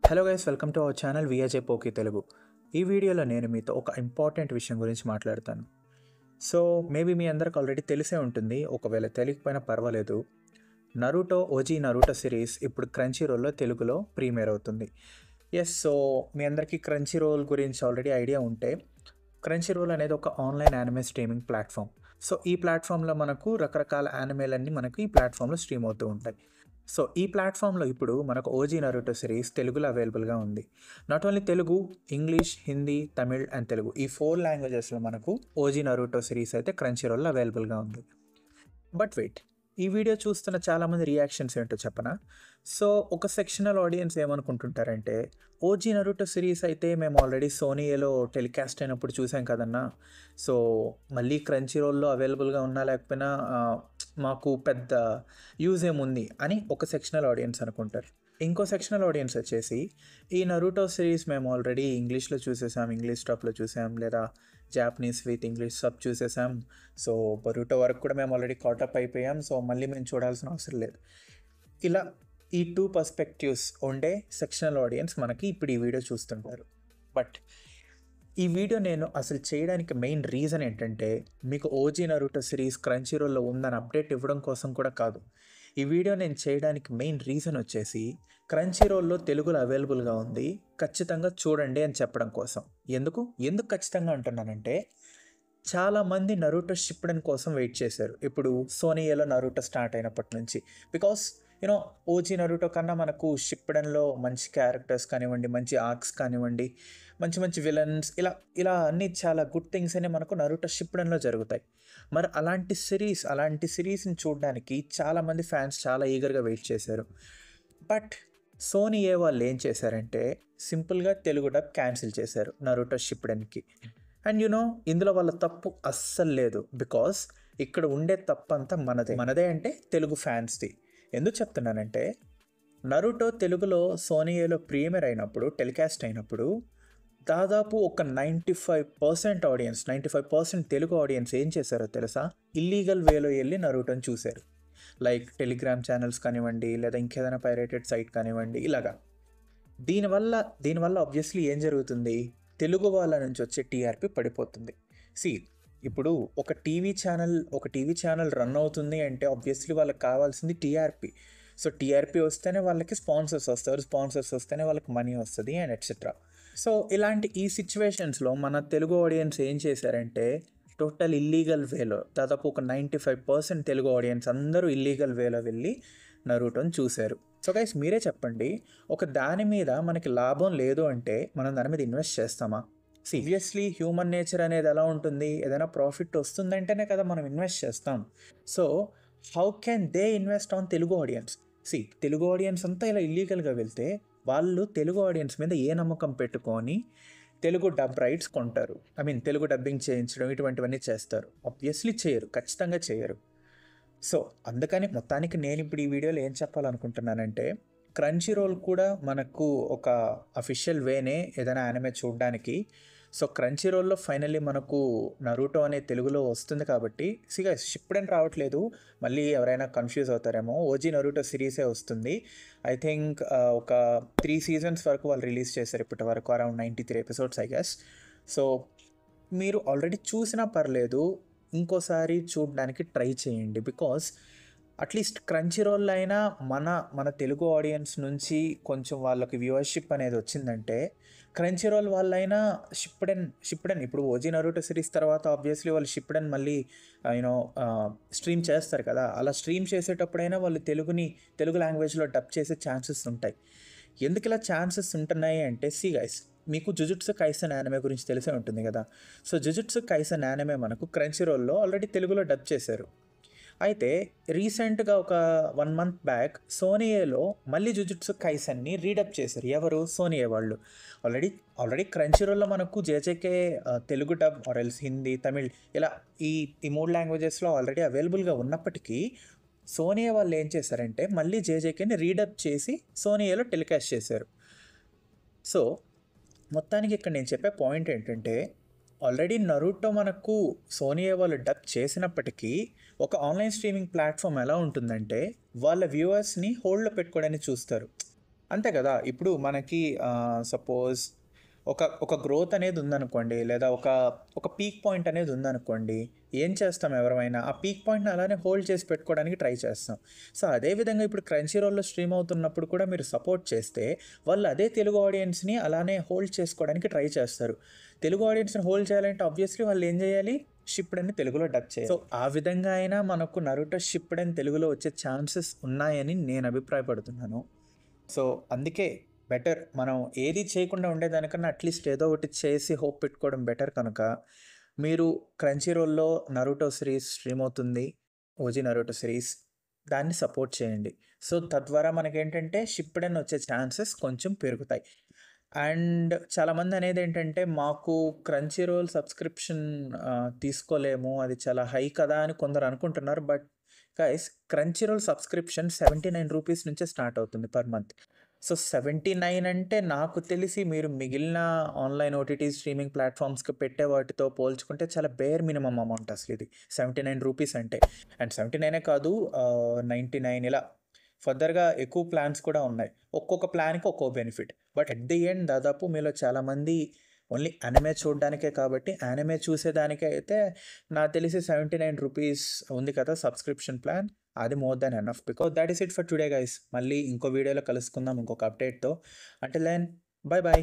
Hello guys, welcome to our channel విఆర్జే పోకీ తెలుగు. ఈ వీడియోలో నేను మీతో ఒక ఇంపార్టెంట్ విషయం గురించి మాట్లాడతాను. సో మేబీ మీ అందరికి ఆల్రెడీ తెలిసే ఉంటుంది, ఒకవేళ తెలియకపోయినా పర్వాలేదు. ఓజీ నరూటో సిరీస్ ఇప్పుడు క్రంచీ రోల్లో తెలుగులో ప్రీమియర్ అవుతుంది. సో మీ అందరికీ క్రంచీ రోల్ గురించి ఆల్రెడీ ఐడియా ఉంటే, క్రంచీ రోల్ అనేది ఒక online anime streaming platform. So ఈ ప్లాట్ఫామ్లో మనకు రకరకాల యానిమేలన్నీ మనకు ఈ ప్లాట్ఫామ్లో స్ట్రీమ్ అవుతూ ఉంటాయి. సో ఈ ప్లాట్ఫామ్లో ఇప్పుడు మనకు ఓజీ నరూటో సిరీస్ తెలుగులో అవైలబుల్గా ఉంది. Not only Telugu, English, Hindi, Tamil and Telugu ఈ 4 లాంగ్వేజెస్లో మనకు ఓజీ నరూటో సిరీస్ అయితే క్రంచీ రోల్లో అవైలబుల్గా ఉంది. బట్ వెయిట్, ఈ వీడియో చూస్తున్న చాలామంది రియాక్షన్స్ ఏంటో చెప్పనా? సో ఒక సెక్షనల్ ఆడియన్స్ ఏమనుకుంటుంటారంటే, ఓజీ నరూటో సిరీస్ అయితే మేము ఆల్రెడీ సోనీలో టెలికాస్ట్ అయినప్పుడు చూసాం కదన్నా, సో మళ్ళీ క్రంచీ రోల్లో అవైలబుల్గా ఉన్నా లేకపోయినా మాకు పెద్ద యూజ్ ఏముంది అని ఒక సెక్షనల్ ఆడియన్స్ అనుకుంటారు. ఇంకో సెక్షనల్ ఆడియన్స్ వచ్చేసి, ఈ నరూటో సిరీస్ మేము ఆల్రెడీ ఇంగ్లీష్లో చూసేసాం, ఇంగ్లీష్ స్టాప్లో చూసాం, లేదా జాపనీస్ విత్ ఇంగ్లీష్ సబ్ చూసేసాం. సో బరూటో వరకు కూడా మేము ఆల్రెడీ కాటప్ అయిపోయాం, సో మళ్ళీ మేము చూడాల్సిన అవసరం లేదు. ఇలా ఈ 2 పర్స్పెక్టివ్స్ ఉండే సెక్షనల్ ఆడియన్స్ మనకి ఇప్పుడు ఈ వీడియో చూస్తుంటారు. బట్ ఈ వీడియో నేను అసలు చేయడానికి మెయిన్ రీజన్ ఏంటంటే, మీకు ఓజీ నరూటో సిరీస్ క్రంచీ రోల్లో ఉందని అప్డేట్ ఇవ్వడం కోసం కూడా కాదు. ఈ వీడియో నేను చేయడానికి మెయిన్ రీజన్ వచ్చేసి, క్రంచీ రోల్లో తెలుగులో అవైలబుల్గా ఉంది, ఖచ్చితంగా చూడండి అని చెప్పడం కోసం. ఎందుకు ఖచ్చితంగా అంటున్నానంటే, చాలామంది నరూటో షిప్డెన్ కోసం వెయిట్ చేశారు ఇప్పుడు సోనీలో నరూటో స్టార్ట్ అయినప్పటి నుంచి. బికాస్ ఓజీ నరూటో కన్నా మనకు షిప్డెన్లో మంచి క్యారెక్టర్స్ కానివ్వండి, మంచి ఆర్క్స్ కానివ్వండి, మంచి మంచి విలన్స్, ఇలా అన్ని చాలా గుడ్ థింగ్స్ అనే మనకు నరూటో షిప్డెన్లో జరుగుతాయి. మరి అలాంటి సిరీస్ని చూడడానికి చాలామంది ఫ్యాన్స్ చాలా ఈగర్గా వెయిట్ చేశారు. బట్ సోనీ వాళ్ళు ఏం చేశారంటే, సింపుల్గా తెలుగు డబ్ క్యాన్సిల్ చేశారు నరూటో షిప్డెన్కి. అండ్ ఇందులో వాళ్ళ తప్పు అస్సలు లేదు. బికాస్ ఇక్కడ ఉండే తప్పు అంతా మనదే అంటే తెలుగు ఫ్యాన్స్ది. ఎందుకు చెప్తున్నానంటే, నరూటో తెలుగులో సోనీలో ప్రీమియర్ అయినప్పుడు, టెలికాస్ట్ అయినప్పుడు దాదాపు ఒక 95% తెలుగు ఆడియన్స్ ఏం చేశారో తెలుసా? ఇల్లీగల్ వేలో వెళ్ళి నరూటోని చూశారు. లైక్ టెలిగ్రామ్ ఛానల్స్ కానివ్వండి, లేదా ఇంకేదైనా పైరేటెడ్ సైట్ కానివ్వండి, ఇలాగా. దీనివల్ల ఆబ్వియస్లీ ఏం జరుగుతుంది? తెలుగు వాళ్ళ నుంచి వచ్చే టీఆర్పీ పడిపోతుంది. ఇప్పుడు ఒక టీవీ ఛానల్ రన్ అవుతుంది అంటే ఆబ్వియస్లీ వాళ్ళకి కావాల్సింది టీఆర్పీ. సో టీఆర్పీ వస్తేనే వాళ్ళకి స్పాన్సర్స్ వస్తారు, స్పాన్సర్స్ వస్తేనే వాళ్ళకి మనీ వస్తుంది అండ్ ఎట్సెట్రా. సో ఇలాంటి ఈ సిచ్యువేషన్స్లో మన తెలుగు ఆడియన్స్ ఏం చేశారంటే, టోటల్ ఇల్లీగల్ వేలో దాదాపు ఒక 95% తెలుగు ఆడియన్స్ అందరూ ఇల్లీగల్ వేలో వెళ్ళి నరూటోని చూశారు. సో గైస్, మీరే చెప్పండి, ఒక దాని మీద మనకి లాభం లేదు అంటే మనం దాని మీద ఇన్వెస్ట్ చేస్తామా? సీరియస్లీ హ్యూమన్ నేచర్ అనేది ఎలా ఉంటుంది? ఏదైనా ప్రాఫిట్ వస్తుందంటేనే కదా మనం ఇన్వెస్ట్ చేస్తాం. So how can they invest on Telugu audience? Telugu audience అంతా ఇలా ఇల్లీగల్గా వెళ్తే వాళ్ళు తెలుగు ఆడియన్స్ మీద ఏ నమ్మకం పెట్టుకొని తెలుగు డబ్ రైట్స్ కొంటారు? తెలుగు డబ్బింగ్ చేయించడం ఇటువంటివన్నీ చేస్తారు? ఆబ్వియస్లీ చేయరు, ఖచ్చితంగా చేయరు. సో అందుకని మొత్తానికి నేను ఇప్పుడు ఈ వీడియోలో ఏం చెప్పాలనుకుంటున్నానంటే, క్రంచీ రోల్ కూడా మనకు ఒక అఫీషియల్ వేనే ఏదైనా యానిమే చూడడానికి. సో క్రంచీ రోల్లో ఫైనల్లీ మనకు నరూటో అనే తెలుగులో వస్తుంది కాబట్టి, షిప్డెన్ రావట్లేదు, మళ్ళీ ఎవరైనా కన్ఫ్యూజ్ అవుతారేమో, ఓజీ నరూటో సిరీసే వస్తుంది. ఐ థింక్ ఒక 3 సీజన్స్ వరకు వాళ్ళు రిలీజ్ చేశారు ఇప్పటి వరకు, around 93 episodes I guess. So మీరు ఆల్రెడీ చూసినా పర్లేదు, ఇంకోసారి చూడడానికి ట్రై చేయండి. బికాస్ అట్లీస్ట్ క్రంచీ రోల్ అయినా మన తెలుగు ఆడియన్స్ నుంచి కొంచెం వాళ్ళకి వ్యూవర్షిప్ అనేది వచ్చిందంటే, క్రంచీ రోల్ వాళ్ళైనా షిప్డెన్ ఇప్పుడు ఓజీ నరూటో సిరీస్ తర్వాత ఆబ్వియస్లీ వాళ్ళు షిప్డెన్ మళ్ళీ స్ట్రీమ్ చేస్తారు కదా. అలా స్ట్రీమ్ చేసేటప్పుడైనా వాళ్ళు తెలుగు లాంగ్వేజ్లో డబ్ చేసే ఛాన్సెస్ ఉంటాయి. ఎందుకు ఇలా ఛాన్సెస్ ఉంటున్నాయి అంటే, గైస్, మీకు జుజుట్సు కైసెన్ యానిమే గురించి తెలిసే ఉంటుంది కదా. సో జుజుట్సు కైసెన్ యానిమే మనకు క్రంచీ రోల్లో ఆల్రెడీ తెలుగులో డబ్ చేశారు. అయితే రీసెంట్గా ఒక 1 మంత్ బ్యాక్ సోనీలో మళ్ళీ జుజుట్సు కైసెన్ని రీడబ్ చేశారు. ఎవరు? సోనీ వాళ్ళు. ఆల్రెడీ క్రంచీ రోల్లో మనకు JJK Telugu dub or else Hindi, Tamil, ఇలా ఈ 3 లాంగ్వేజెస్లో ఆల్రెడీ అవైలబుల్గా ఉన్నప్పటికీ సోనీ వాళ్ళు ఏం చేశారంటే, మళ్ళీ జేజేకేని రీడబ్ చేసి సోనీలో టెలికాస్ట్ చేశారు. సో మొత్తానికి ఇక్కడ నేను చెప్పే పాయింట్ ఏంటంటే, ఆల్రెడీ నరూటో మనకు సోనీ వాళ్ళు డబ్ చేసినప్పటికీ ఒక ఆన్లైన్ స్ట్రీమింగ్ ప్లాట్ఫామ్ ఎలా ఉంటుందంటే, వాళ్ళ వ్యూవర్స్ని హోల్డ్లో పెట్టుకోవడానికి చూస్తారు. అంతే కదా! ఇప్పుడు మనకి సపోజ్ ఒక గ్రోత్ అనేది ఉందనుకోండి, లేదా ఒక పీక్ పాయింట్ అనేది ఉందనుకోండి, ఏం చేస్తాం ఎవరమైనా? ఆ పీక్ పాయింట్‌ని అలానే హోల్డ్ చేసి పెట్టుకోవడానికి ట్రై చేస్తాం. సో, అదే విధంగా ఇప్పుడు క్రంచీ రోల్‌లో స్ట్రీమ్ అవుతున్నప్పుడు కూడా మీరు సపోర్ట్ చేస్తే, వాళ్ళు అదే తెలుగు ఆడియన్స్‌ని అలానే హోల్డ్ చేసుకోవడానికి ట్రై చేస్తారు. తెలుగు ఆడియన్స్‌ని హోల్డ్ చేయాలంటే ఆబ్వియస్లీ వాళ్ళు ఏం చేయాలి? షిప్డ్ అని తెలుగులో డబ్ చేయాలి. సో, ఆ విధంగా అయినా మనకు 'నరుటో' షిప్డ్ అని తెలుగులో వచ్చే ఛాన్సెస్ ఉన్నాయని నేను అభిప్రాయపడుతున్నాను. సో, అందుకే బెటర్ మనం ఏది చేయకుండా ఉండేదానికన్నా అట్‌లీస్ట్ ఏదో ఒకటి చేసి హోప్ పెట్టుకోవడం బెటర్ కనుక, మీరు క్రంచీ రోల్‌లో 'నరుటో' సిరీస్ స్ట్రీమ్ అవుతుంది. 'OG Naruto' series. దాన్ని సపోర్ట్ చేయండి. సో, తద్వారా మనకేంటంటే షిప్డ్ అని వచ్చే ఛాన్సెస్ కొంచెం పెరుగుతాయి. అండ్ చాలామంది అనేదేంటంటే, మాకు క్రంచీ రోల్ సబ్స్క్రిప్షన్ తీసుకోలేము. అది చాలా హై కదా అని కొందరు అనుకుంటున్నారు. But guys, Crunchyroll subscription ₹79 నుంచే స్టార్ట్ అవుతుంది పర్ మంత్. సో, 79 అంటే నాకు తెలిసి మీరు మిగిలిన ఆన్‌లైన్ ఓటీటీ స్ట్రీమింగ్ ప్లాట్‌ఫామ్స్‌కి పెట్టే వాటితో పోల్చుకుంటే చాలా బేర్ మినిమమ్ అమౌంట్ అసలిది. ₹79 అంటే. అండ్ 79 కాదు, 99 ఇలా ఫర్దర్‌గా ఎక్కువ ప్లాన్స్ కూడా ఉన్నాయి. ఒక్కొక్క ప్లాన్‌కి ఒక్కో benefit. But at the end దాదాపు మీలో చాలామంది ఓన్లీ యానిమే చూడడానికే కాబట్టి, యానిమే చూసేదానికైతే నాకు తెలిసి ₹79 ఉంది కదా సబ్స్క్రిప్షన్ ప్లాన్. అది more than enough. Because that is it for today guys. మళ్ళీ ఇంకో వీడియోలో కలుసుకుందాం ఇంకొక అప్డేట్‌తో. Until then, bye by.